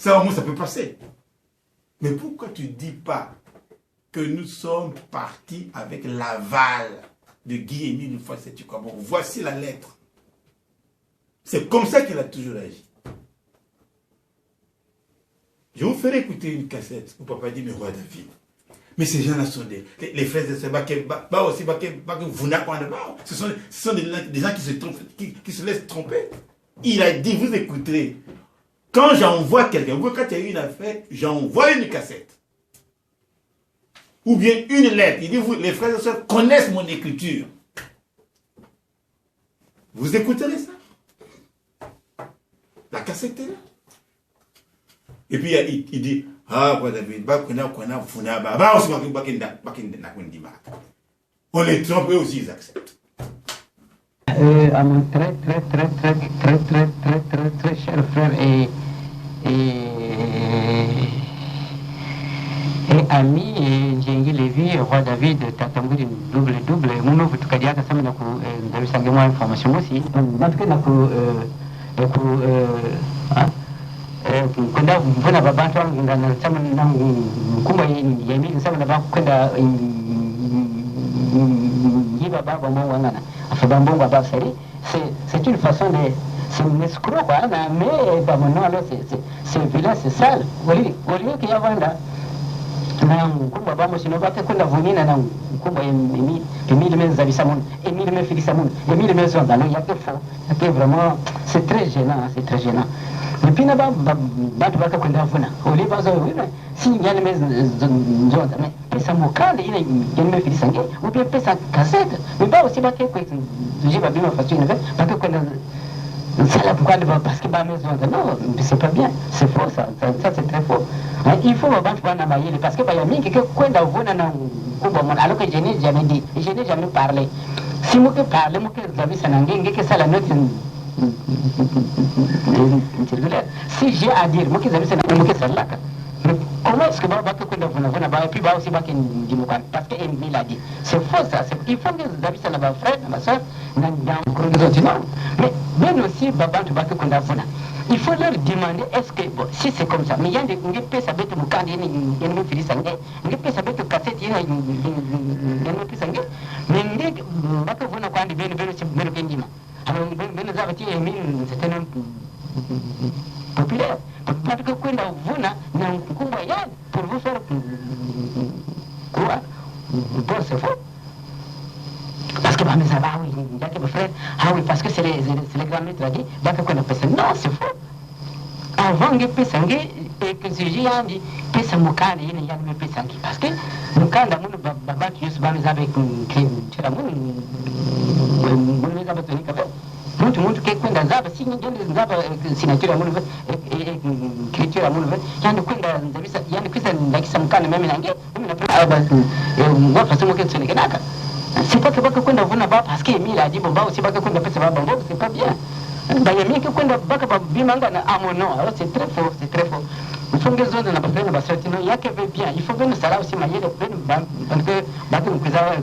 Ça au moins ça peut passer. Mais pourquoi tu ne dis pas que nous sommes partis avec l'aval de Guy-Émile Houphouët-Boigny? Voici la lettre. C'est comme ça qu'il a toujours agi. Je vous ferai écouter une cassette où papa dit, mais roi David. Mais ces gens-là sont les frères de Sebaké, ce sont des gens qui se trompent, qui se laissent tromper. Il a dit, vous écouterez. Quand j'envoie quelqu'un, quand il y a eu une affaire, j'envoie une cassette. Ou bien une lettre. Il dit, vous, les frères et sœurs connaissent mon écriture. Vous écouterez ça. La cassette est là. Et puis il dit, ah, David, on les trompe, eux aussi, ils acceptent. À mon très cher frère et ami Njengi Lévi, roi David, Tatambou double, mon nouveau Tukadia, ça m'a donné sa information aussi. En tout cas, kwenda mvuna babantu wangu sama na mkumba yemi sama na kwenda yiba baba mo wangana afabambo baba seri c'est une façon de c'est un escroc quoi mais pas mon nom là c'est vilain c'est sale oli qui yavanda na mkumba baba sino baka kwenda vunina na mkumba Emile Meza Bisamon Emile Mefilisa Mon Emile Meza dans il y a que faux c'est vraiment c'est très gênant. Et puis là-bas, baka kwenda vuna. Oli bazo wina. Si ngane mez zonda mais pesa mokale ile ngane mefilisa nge. Ou bien pesa cassette. Mais pas aussi baka kwa j'ai pas bien facile avec baka kwenda ça là pourquoi parce que ba maison non, c'est pas bien. C'est faux ça c'est très faux. Il faut abantu bana bayile parce que ba ya mingi ke kwenda vuna na kumba mon alors que je n'ai jamais parlé. Si moi que parle moi que zabisa na ngenge que ça la note si j'ai à dire, moi qui avez ça, moi qui là. Comment est-ce que Baba peut et puis Baba aussi parce qu'il l'a dit. C'est faux ça. Il faut que vous avez ça dans votre frère, dans ma soeur, mais aussi Baba tu vas que il faut leur demander est-ce que si c'est comme ça, mais il y a des pièces avec le boucan, il y a une pièce avec le cassette, il y a une pièce avec mais il y a que vous n'avez pas de alors, nous avons dit c'était un populaire. Parce que quand vous n'avez pour vous faire croire, c'est faux. Parce que mes frères, oui, parce que c'est les grands maîtres qui disent, non, c'est faux. Avant que et que si j'ai dit, pesa mukanda il y a me pesa parce que mukanda mun baba qui se bame avec tira mun zaba toni kabe muito que quando zaba sim ninguém zaba sinatura mun criatura mun yando quando zabisa yando kisa ndakisa mukanda meme nange na praba eu faço mo que tsene kanaka c'est pas que quando vona ba parce que mila dit bon ba aussi pas que quando pesa ba bon c'est pas bien. Bayami que quando baka bimanga na amono alors c'est très fort. Il faut que les zones na bafena basatino ya que veut bien il faut que nous sala aussi mailler le parce que baka nous cosa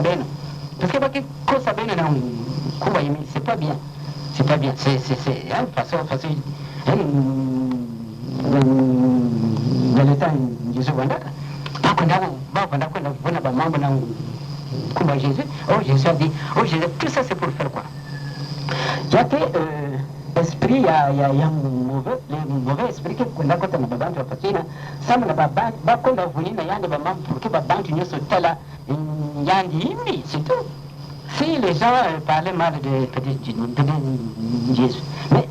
bene parce que baka cosa bene na kuba yimi c'est pas bien c'est une façon de l'état Jésus wanda ba kwenda vona ba mambo na kuba Jésus Jésus a dit Jésus tout ça c'est pour faire quoi. Il y a que esprit, il y a un mauvais esprit qui est là quand on a besoin de faire ça. Mais quand on a voulu, il y a des moments pour que les gens soient là, il y a des c'est tout. Si les gens parlaient mal de Jésus, mais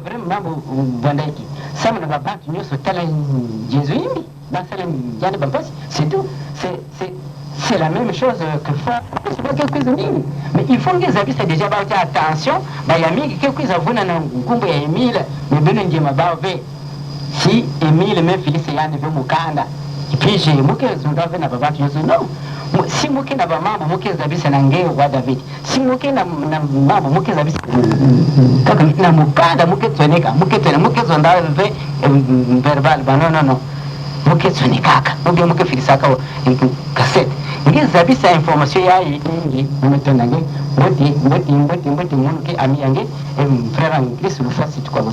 vraiment, ça ne va pas Jésus, c'est tout. C'est la même chose que faire. Mais il faut que les habitants déjà faire attention. Il y a mis quelques avoues dans le groupe Émile, mais bien si Émile me Félix et Yann veut Mukanda. Et puis j'ai Mouké Zundavé n'a pas battu. Non. Si Mouké n'a pas maman, Mouké Zabis Nangé ou David. Si Mouké n'a maman, Mouké Zabis n'a Mukanda, Mouké Toneka, Mouké Zundavé verbal. Non. muke tsunikaka muge muke filisaka cassette ngi zabisa information ya yi ngi mumetona ngi mboti munuki ami yangi frère en Christ le fasse tu quoi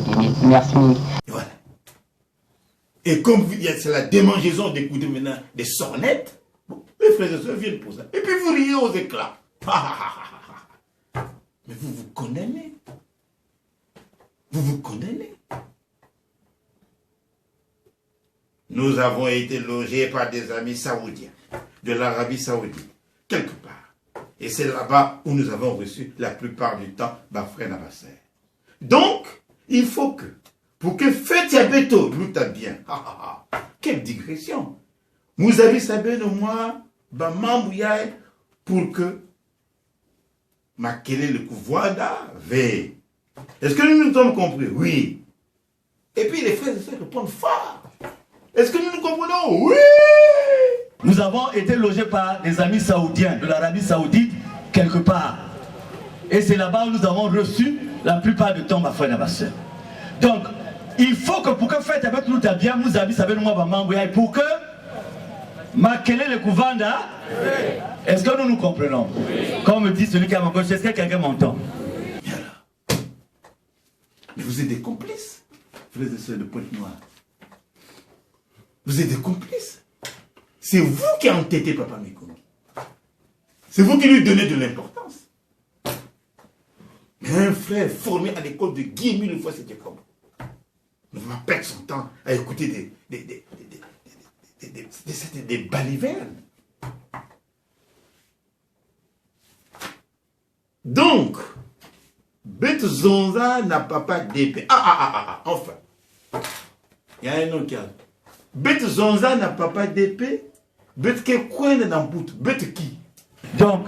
merci mingi. Voilà. Et comme c'est la démangeaison d'écouter maintenant des sornettes, bon, les frères et sœurs viennent pour ça. Et puis vous riez aux éclats. Mais vous vous condamnez. Vous vous condamnez. Nous avons été logés par des amis saoudiens, de l'Arabie saoudite, quelque part. Et c'est là-bas où nous avons reçu la plupart du temps Bafré Nabasser. Donc, il faut que, pour que faites Yabeto, nous t'a bien. Quelle digression. Vous avez sabé de moi, Bamambouyaï, pour que Makele le Kouvoada veille. Est-ce que nous nous sommes compris? Oui. Et puis les frères et sœurs répondent fort. Est-ce que nous nous comprenons? Oui. Nous avons été logés par des amis saoudiens de l'Arabie saoudite quelque part. Et c'est là-bas où nous avons reçu la plupart du temps ma frère Nabasseur. Donc, il faut que pour que faites avec nous bien, nous amis savez nous pour que Makele le Kouvanda. Est-ce que nous nous comprenons? Comme dit celui qui a mon coach, est-ce que quelqu'un m'entend? Mais vous êtes des complices, frères et sœurs de Pointe-Noire. Vous êtes des complices. C'est vous qui avez entêté Papa Mikongi. C'est vous qui lui donnez de l'importance. Mais un frère formé à l'école de Guillemot, une fois c'était comme. Ne va pas perdre son temps à écouter des balivernes. Donc, Bête Zonza n'a pas d'épée. Enfin. Il y a un nom qui a. Bête Zonza n'a pas d'épée. Bête qui est quoi dans bout? Bête qui? Donc,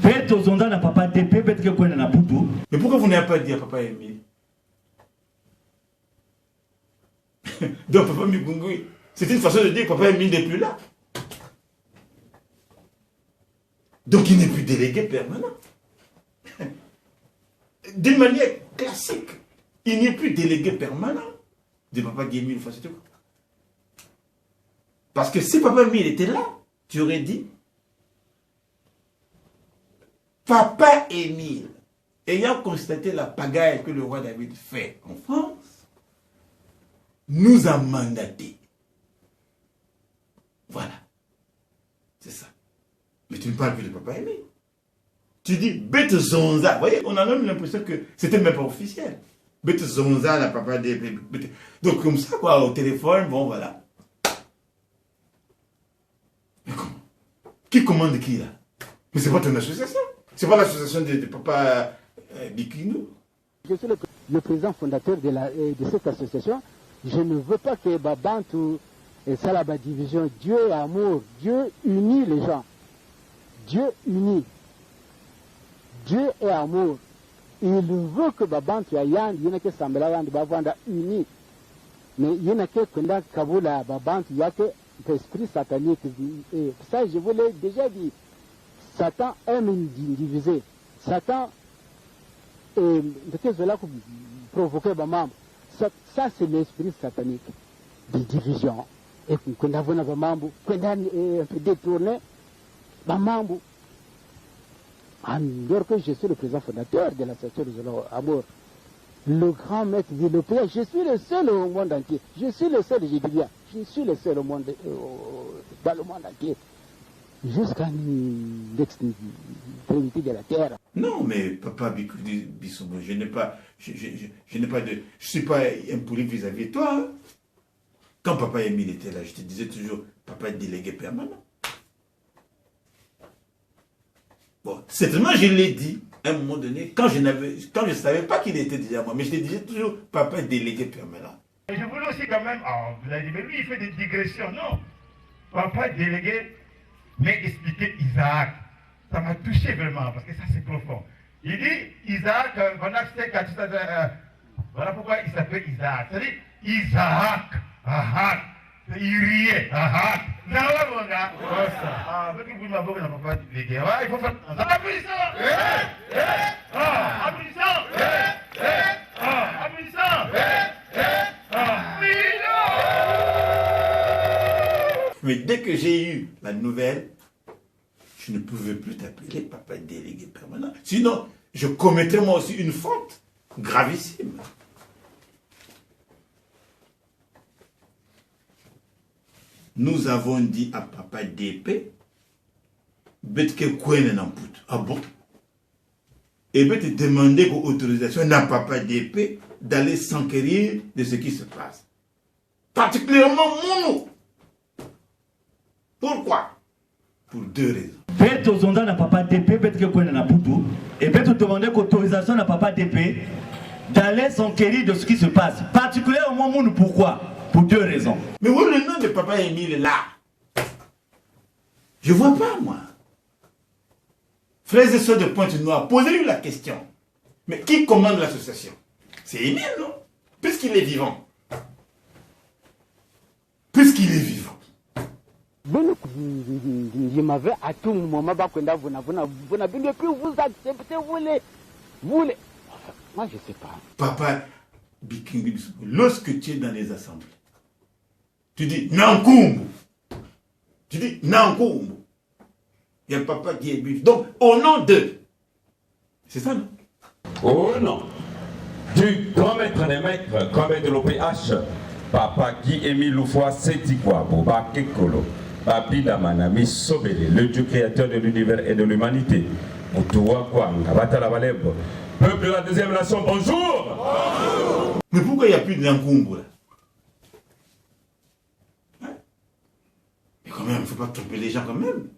Bête Zonza n'a pas d'épée. Bête qui est quoi dans bout? Mais pourquoi vous n'avez pas dit à Papa Emile? Donc, Papa Mikungui, c'est une façon de dire que Papa Emile n'est plus là. Donc, il n'est plus délégué permanent. D'une manière classique, il n'est plus délégué permanent de Papa Guémil. Parce que si Papa Emile était là, tu aurais dit Papa Emile, ayant constaté la pagaille que le roi David fait en France, nous a mandaté. Voilà. C'est ça. Mais tu ne parles plus de Papa Emile. Tu dis Bête Zonza. Vous voyez, on a même l'impression que c'était même pas officiel. Bête Zonza, la papa des. Donc, comme ça, quoi, au téléphone, bon, voilà. Mais comment? Qui commande qui, là? Mais c'est pas ton association. C'est pas l'association de papa Bikinou. Je suis le président fondateur de cette association. Je ne veux pas que Babantou et Salaba division. Dieu est amour. Dieu unit les gens. Dieu unit. Dieu est amour. Il veut que Babantu Ayan, il y en a qui Sambelayan de Babanda unis. Mais il y en a qui Kunda Kabula Babantu Yake, l'esprit satanique. Et ça, je vous l'ai déjà dit. Satan aime diviser. Satan, de quel cela provoquer Bamam. Ça, c'est l'esprit satanique de division. Et qu'on a vu Bamambu, qu'on a détourné Bamambu. Alors que je suis le président fondateur de l'association de Amour, le grand maître de l'OPA, je suis le seul au monde entier. Je suis le seul, je dis bien, je suis le seul au monde, dans le monde entier, jusqu'à l'extrémité de la terre. Non, mais Papa Bissoumo, je n'ai pas de, je suis pas impoli vis-à-vis de toi. Hein. Quand Papa Emile était là, je te disais toujours, Papa est délégué permanent. Bon, certainement, je l'ai dit à un moment donné, quand je ne savais pas qu'il était déjà moi, mais je te disais toujours, papa est délégué permanent. Je voulais aussi quand même, vous avez dit, mais lui, il fait des digressions. Non, papa est délégué, mais expliquer Isaac, ça m'a touché vraiment, parce que ça, c'est profond. Il dit, Isaac, voilà pourquoi il s'appelle Isaac. C'est-à-dire, Isaac, il riait, il faut faire ça. Mais dès que j'ai eu la nouvelle, je ne pouvais plus t'appeler papa délégué permanent. Sinon, je commettrais moi aussi une faute gravissime. Nous avons dit à papa DP, Betke Kwene Namput. Ah bon? Et bien te demander l'autorisation à papa DP d'aller s'enquérir de ce qui se passe. Particulièrement Mounou. Pourquoi? Pour deux raisons. Peut-être aux n'a papa DP, peut-être qu'on a Poutou, et peut-être demander l'autorisation à papa DP d'aller s'enquérir de ce qui se passe. Particulièrement Mounou, pourquoi? Pour deux raisons. Mais où le nom de papa Émile est là? Je vois pas, moi. Frères et sœurs de Pointe-Noire, posez-lui la question. Mais qui commande l'association? C'est Émile, non? Puisqu'il est vivant. Puisqu'il est vivant. Il m'avait à tout moment, vous n'avez plus vous acceptez, vous les... Moi, je ne sais pas. Papa, lorsque tu es dans les assemblées, tu dis Nankumbu. Tu dis Nankumbu. Il y a le papa qui est buff. Donc, au nom de... C'est ça, non? Au nom du grand maître des maîtres, grand maître de l'OPH, papa Guy-Émile Loufoua Sétikwa, Boba Kekolo, Babi Damanami Sobele, le Dieu créateur de l'univers et de l'humanité, Moutoua Kwanga, Batala Valeb, peuple de la deuxième nation, bonjour! Bonjour! Mais pourquoi il n'y a plus de Nankumbu là? Hein? Mais quand même, il ne faut pas tromper les gens quand même.